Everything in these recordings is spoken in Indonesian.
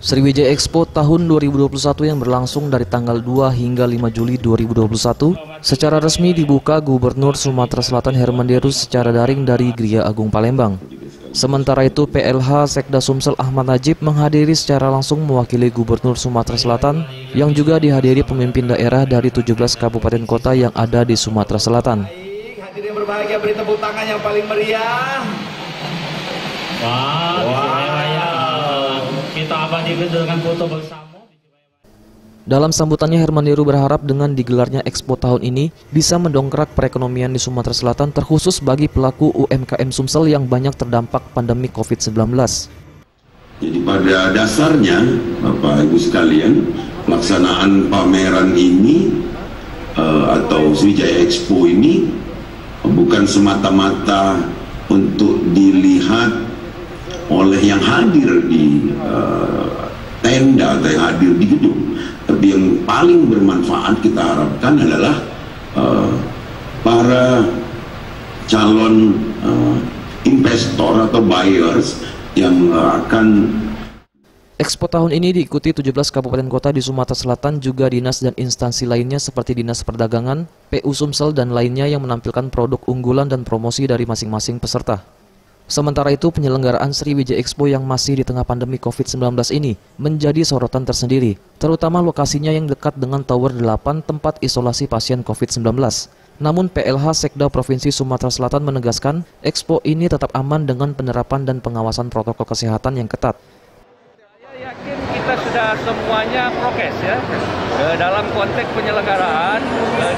Sriwijaya Expo tahun 2021 yang berlangsung dari tanggal 2 hingga 5 Juli 2021 secara resmi dibuka Gubernur Sumatera Selatan Herman Deru secara daring dari Gria Agung Palembang. Sementara itu PLH Sekda Sumsel Ahmad Najib menghadiri secara langsung mewakili Gubernur Sumatera Selatan yang juga dihadiri pemimpin daerah dari 17 kabupaten kota yang ada di Sumatera Selatan. Hadirin berbahagia, beri tepuk tangan yang paling meriah. Kita abadikan dengan foto bersama. Dalam sambutannya, Herman Deru berharap dengan digelarnya Expo tahun ini bisa mendongkrak perekonomian di Sumatera Selatan terkhusus bagi pelaku UMKM Sumsel yang banyak terdampak pandemi COVID-19. Jadi pada dasarnya, Bapak Ibu sekalian, pelaksanaan pameran ini atau Sriwijaya Expo ini bukan semata-mata untuk dilihat oleh yang hadir di tenda atau yang hadir di gedung, tapi yang paling bermanfaat kita harapkan adalah para calon investor atau buyers yang akan. Expo tahun ini diikuti 17 kabupaten kota di Sumatera Selatan, juga dinas dan instansi lainnya seperti Dinas Perdagangan, PU Sumsel, dan lainnya yang menampilkan produk unggulan dan promosi dari masing-masing peserta. Sementara itu, penyelenggaraan Sriwijaya Expo yang masih di tengah pandemi COVID-19 ini menjadi sorotan tersendiri, terutama lokasinya yang dekat dengan Tower 8 tempat isolasi pasien COVID-19. Namun PLH Sekda Provinsi Sumatera Selatan menegaskan, Expo ini tetap aman dengan penerapan dan pengawasan protokol kesehatan yang ketat. Saya yakin kita sudah semuanya prokes ya. Dalam konteks penyelenggaraan,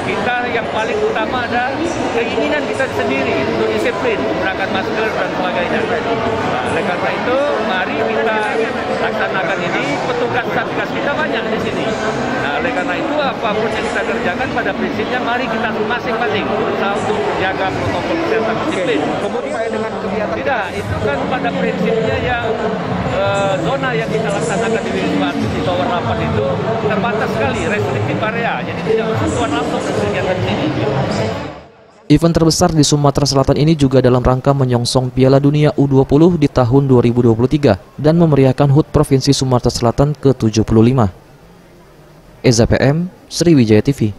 kita yang paling utama ada keinginan kita sendiri untuk disiplin, menggunakan masker dan sebagainya. Nah, oleh karena itu, mari kita laksanakan ini. Petugas satgas kita banyak di sini. Nah, oleh karena itu, apapun yang kita kerjakan pada prinsipnya, mari kita masing-masing berusaha untuk menjaga protokol kesehatan disiplin. Kemudian dengan kegiatan tidak, itu kan pada prinsipnya yang zona yang kita laksanakan di Tower 8 itu terbatas sekali, restriktif area, jadi tidak bersentuhan langsung dengan kegiatan ini. Event terbesar di Sumatera Selatan ini juga dalam rangka menyongsong Piala Dunia U20 di tahun 2023 dan memeriahkan HUT Provinsi Sumatera Selatan ke-75. Eza PM, Sriwijaya TV.